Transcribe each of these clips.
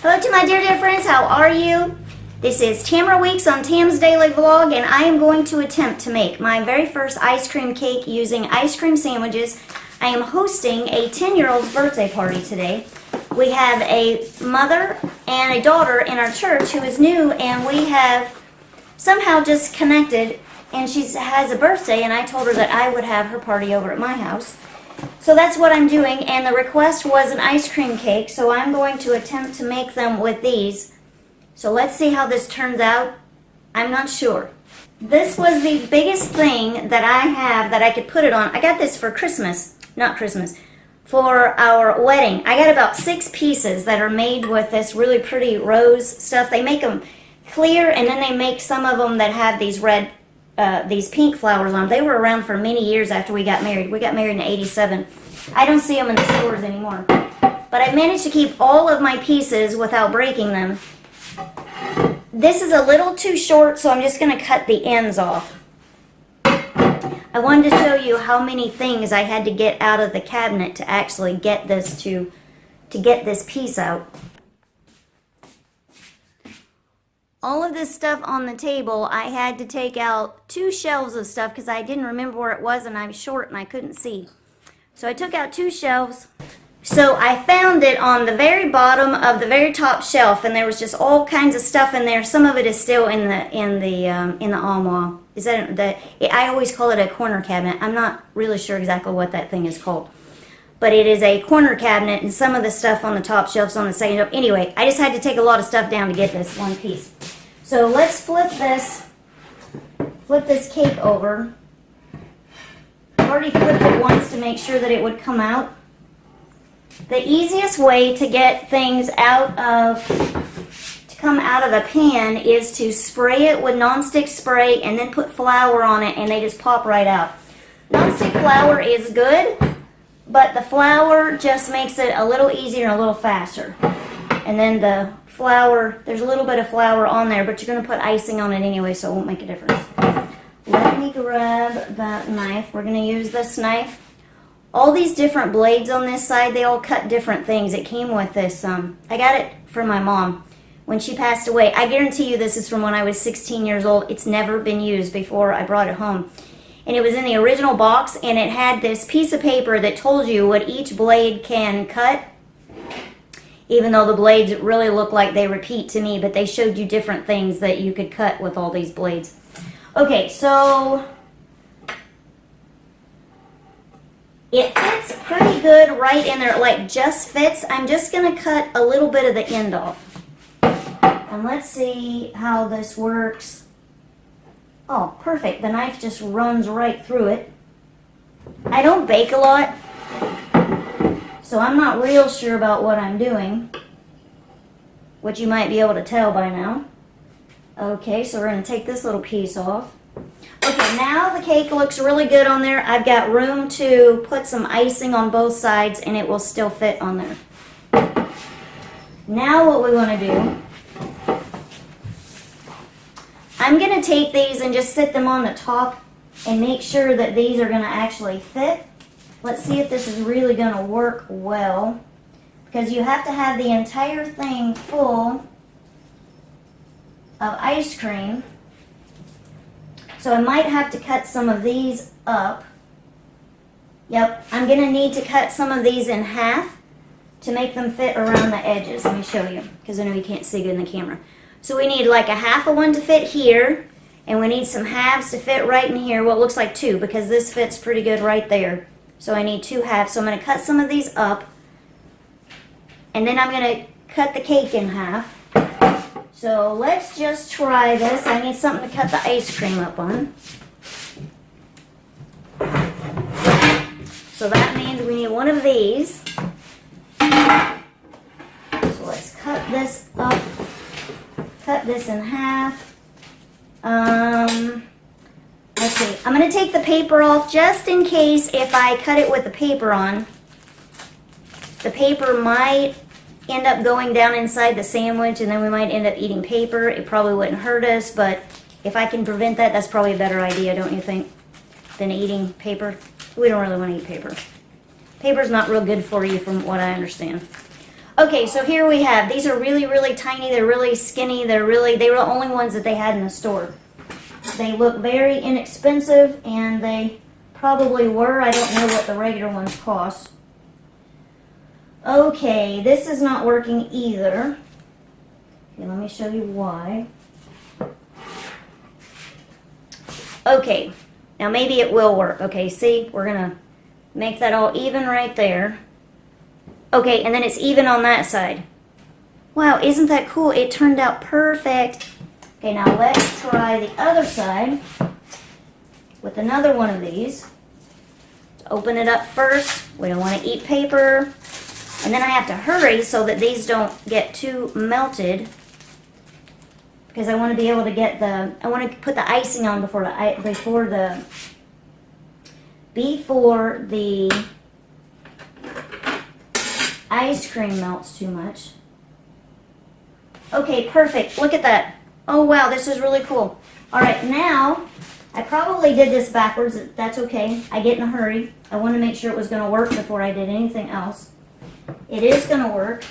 Hello to my dear friends, how are you? This is Tamera Weeks on Tam's Daily Vlog, and I am going to attempt to make my very first ice cream cake using ice cream sandwiches. I am hosting a 10-year-old's birthday party today. We have a mother and a daughter in our church who is new, and we have somehow just connected, and she has a birthday, and I told her that I would have her party over at my house. So that's what I'm doing, and the request was an ice cream cake, so I'm going to attempt to make them with these. So let's see how this turns out. I'm not sure. This was the biggest thing that I have that I could put it on. I got this for Christmas, not Christmas, for our wedding. I got about 6 pieces that are made with this really pretty rose stuff. They make them clear, and then they make some of them that have these red these pink flowers on them. They were around for many years after we got married. We got married in '87. I don't see them in the stores anymore. But I managed to keep all of my pieces without breaking them. This is a little too short, so I'm just going to cut the ends off. I wanted to show you how many things I had to get out of the cabinet to actually get this to get this piece out. All of this stuff on the table, I had to take out 2 shelves of stuff because I didn't remember where it was and I'm short and I couldn't see. So I took out 2 shelves. So I found it on the very bottom of the very top shelf, and there was just all kinds of stuff in there. Some of it is still in the armoire. Is that I always call it a corner cabinet. I'm not really sure exactly what that thing is called. But it is a corner cabinet, and some of the stuff on the top shelf's on the second shelf. Anyway, I just had to take a lot of stuff down to get this one piece. So let's flip this cake over. I've already flipped it once to make sure that it would come out. The easiest way to get things come out of the pan is to spray it with nonstick spray and then put flour on it, and they just pop right out. Nonstick flour is good, but the flour just makes it a little easier and a little faster. And then the flour, there's a little bit of flour on there, but you're going to put icing on it anyway, so it won't make a difference. Let me grab that knife. We're going to use this knife. All these different blades on this side, they all cut different things. It came with this. I got it from my mom when she passed away. I guarantee you this is from when I was 16 years old. It's never been used before I brought it home. And it was in the original box, and it had this piece of paper that told you what each blade can cut, even though the blades really look like they repeat to me, but they showed you different things that you could cut with all these blades. Okay, so it fits pretty good right in there, like just fits. I'm just going to cut a little bit of the end off. And let's see how this works. Oh, perfect. The knife just runs right through it. I don't bake a lot, so I'm not real sure about what I'm doing, which you might be able to tell by now. Okay, so we're going to take this little piece off. Okay, now the cake looks really good on there. I've got room to put some icing on both sides, and it will still fit on there. Now what we want to do, I'm going to take these and just sit them on the top and make sure that these are going to actually fit. Let's see if this is really going to work well, because you have to have the entire thing full of ice cream. So I might have to cut some of these up. Yep, I'm going to need to cut some of these in half to make them fit around the edges. Let me show you, because I know you can't see good in the camera. So we need like a half of one to fit here, and we need some halves to fit right in here. Well, it looks like 2, because this fits pretty good right there. So I need 2 halves. So I'm going to cut some of these up, and then I'm going to cut the cake in half. So let's just try this. I need something to cut the ice cream up on. So that means we need one of these. So let's cut this up. Cut this in half. Let's see. I'm going to take the paper off just in case if I cut it with the paper on. The paper might end up going down inside the sandwich, and then we might end up eating paper. It probably wouldn't hurt us, but if I can prevent that, that's probably a better idea, don't you think, than eating paper? We don't really want to eat paper. Paper's not real good for you from what I understand. Okay, so here we have, these are really, really tiny, they're really skinny, they were the only ones that they had in the store. They look very inexpensive, and they probably were. I don't know what the regular ones cost. Okay, this is not working either. Okay, let me show you why. Okay, now maybe it will work. Okay, see, we're gonna make that all even right there. Okay, and then it's even on that side. Wow, isn't that cool? It turned out perfect. Okay, now let's try the other side with another one of these. Let's open it up first. We don't want to eat paper. And then I have to hurry so that these don't get too melted, because I want to be able to get I want to put the icing on before the ice cream melts too much. Okay, perfect. Look at that. Oh wow, this is really cool. All right, now I probably did this backwards. That's okay. I get in a hurry. I want to make sure it was going to work before I did anything else. It is going to work.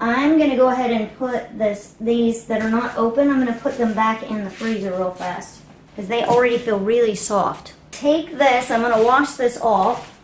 I'm going to go ahead and put these that are not open, I'm going to put them back in the freezer real fast, because they already feel really soft. Take this, I'm going to wash this off.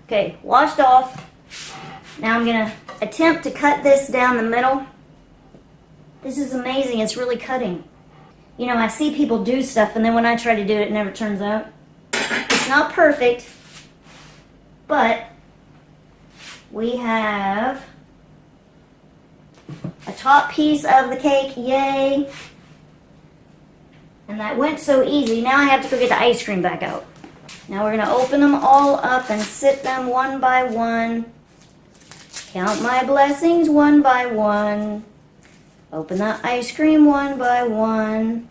Okay, washed off. Now I'm going to attempt to cut this down the middle. This is amazing, it's really cutting. You know, I see people do stuff, and then when I try to do it, it never turns out. It's not perfect, but we have a top piece of the cake, yay. And that went so easy. Now I have to go get the ice cream back out. Now we're going to open them all up and sit them one by one. Count my blessings one by one. Open the ice cream one by one.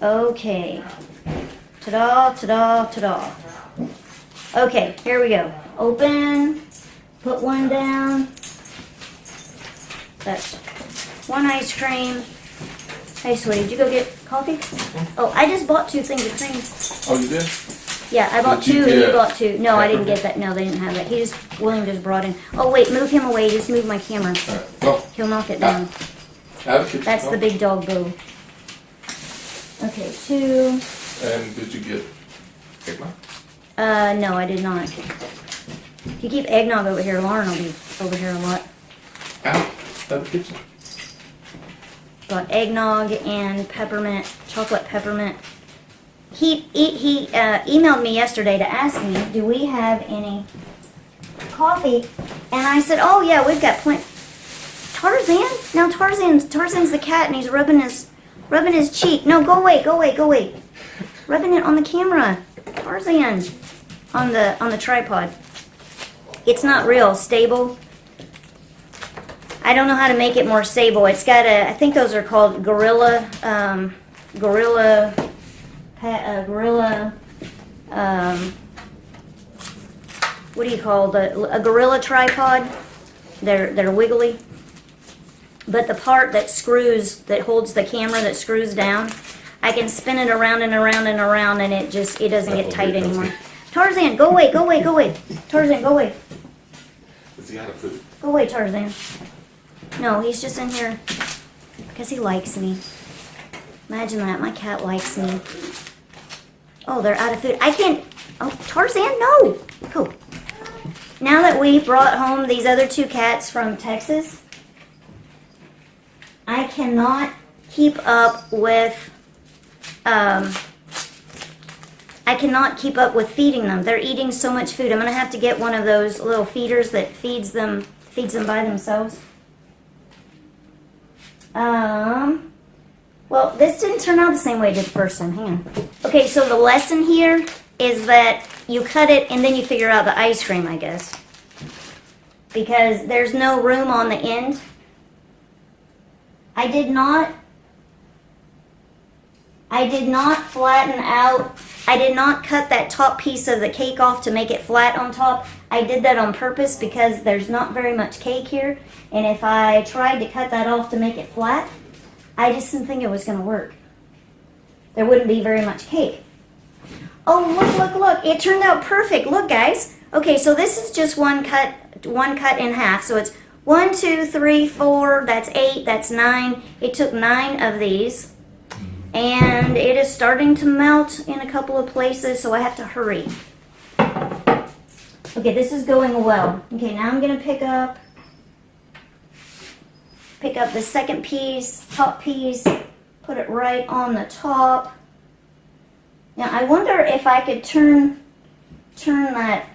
Okay. Ta-da, ta-da, ta-da. Okay, here we go. Open. Put one down. That's one ice cream. Hey, sweetie, did you go get coffee? Oh, I just bought 2 things of cream. Oh, you did? Yeah, I bought 2 and you bought 2. No, I didn't get that. No, they didn't have that. William just brought in. Oh, wait, move him away. Just move my camera. All right. Well, He'll knock it down. That's the big dog boo. Okay, 2. And did you get eggnog? No, I did not. If you keep eggnog over here, Lauren will be over here a lot. Out of the kitchen. Got eggnog and peppermint, chocolate peppermint. He emailed me yesterday to ask me, do we have any coffee? And I said, oh yeah, we've got plenty. Tarzan? Now Tarzan's the cat, and he's rubbing his cheek. No, go away. Rubbing it on the camera. Tarzan. On the tripod. It's not real stable. I don't know how to make it more stable. It's got I think those are called gorilla, what do you call a gorilla tripod? They're wiggly. But the part that holds the camera, that screws down, I can spin it around and around and around, and it doesn't get tight anymore. Tarzan, go away. Tarzan, go away. Is he out of food? Go away, Tarzan. No, he's just in here because he likes me. Imagine that, my cat likes me. Oh, they're out of food. I can't. Oh, Tarzan, no. Cool. Now that we brought home these other 2 cats from Texas, I cannot keep up with feeding them. They're eating so much food. I'm gonna have to get one of those little feeders that feeds them by themselves. Well, this didn't turn out the same way it did the first time. Hang on. Okay, so the lesson here is that you cut it and then you figure out the ice cream, I guess. Because there's no room on the end. I did not flatten out. I did not cut that top piece of the cake off to make it flat on top. I did that on purpose because there's not very much cake here. And if I tried to cut that off to make it flat, I just didn't think it was going to work. There wouldn't be very much cake. Oh, look. It turned out perfect. Look, guys. Okay, so this is just one cut in half. So it's 1, 2, 3, 4, that's 8, that's 9. It took 9 of these. And it is starting to melt in a couple of places, so I have to hurry. Okay, this is going well. Okay, now I'm gonna pick up the second piece, top piece, put it right on the top. Now I wonder if I could turn that.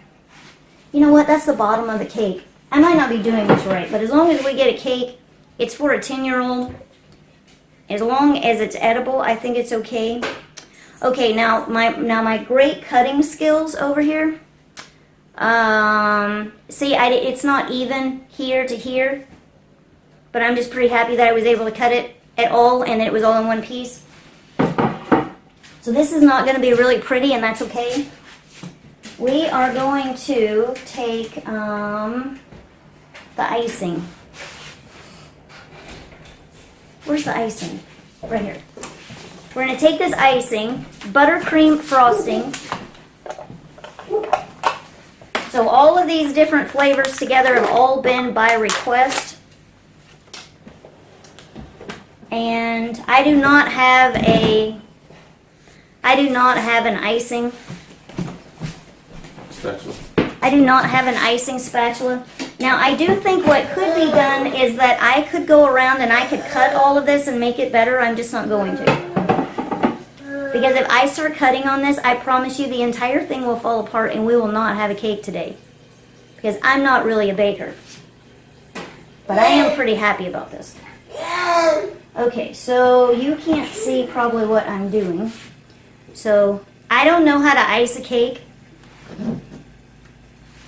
You know what? That's the bottom of the cake. I might not be doing this right, but as long as we get a cake, it's for a 10-year-old. As long as it's edible, I think it's okay. Okay, now my great cutting skills over here. See, it's not even here to here, but I'm just pretty happy that I was able to cut it at all and that it was all in one piece. So this is not going to be really pretty, and that's okay. We are going to take the icing. Where's the icing? Right here. We're going to take this icing, buttercream frosting. So all of these different flavors together have all been by request. And I do not have an icing Spatula. I do not have an icing spatula. Now I do think what could be done is that I could go around and I could cut all of this and make it better. I'm just not going to. Because if I start cutting on this, I promise you the entire thing will fall apart and we will not have a cake today. Because I'm not really a baker. But I am pretty happy about this. Okay, so you can't see probably what I'm doing. So I don't know how to ice a cake.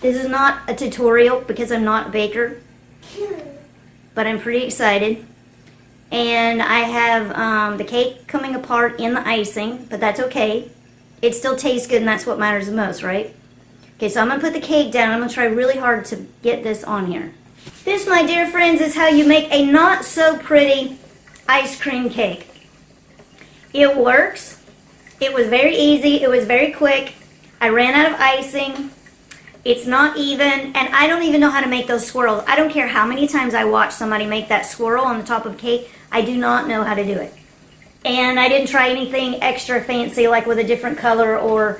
This is not a tutorial because I'm not a baker, but I'm pretty excited. And I have the cake coming apart in the icing, but that's okay. It still tastes good and that's what matters the most, right? Okay, so I'm going to put the cake down. I'm going to try really hard to get this on here. This, my dear friends, is how you make a not so pretty ice cream cake. It works. It was very easy. It was very quick. I ran out of icing. It's not even, and I don't even know how to make those swirls. I don't care how many times I watch somebody make that swirl on the top of cake. I do not know how to do it. And I didn't try anything extra fancy like with a different color or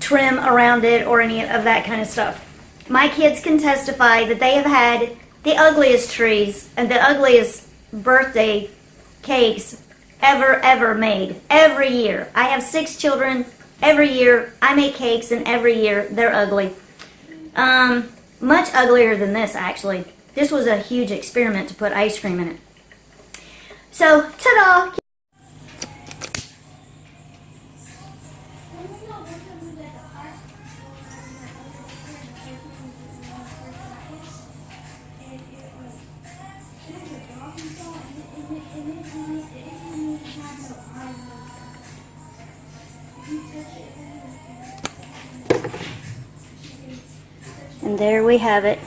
trim around it or any of that kind of stuff. My kids can testify that they have had the ugliest trees and the ugliest birthday cakes ever made. Every year. I have 6 children. Every year I make cakes and every year they're ugly. Much uglier than this, actually. This was a huge experiment to put ice cream in it. So, ta-da! And there we have it.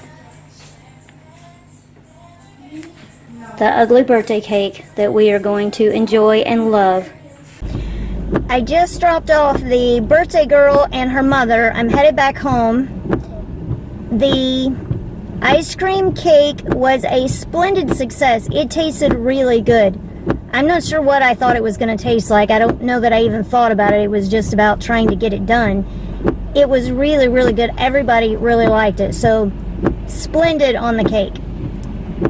The ugly birthday cake that we are going to enjoy and love. I just dropped off the birthday girl and her mother. I'm headed back home. The ice cream cake was a splendid success. It tasted really good. I'm not sure what I thought it was going to taste like. I don't know that I even thought about it. It was just about trying to get it done. It was really, really good. Everybody really liked it. So, splendid on the cake.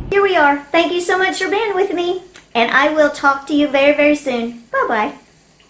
Here we are. Thank you so much for being with me. And I will talk to you very, very soon. Bye-bye.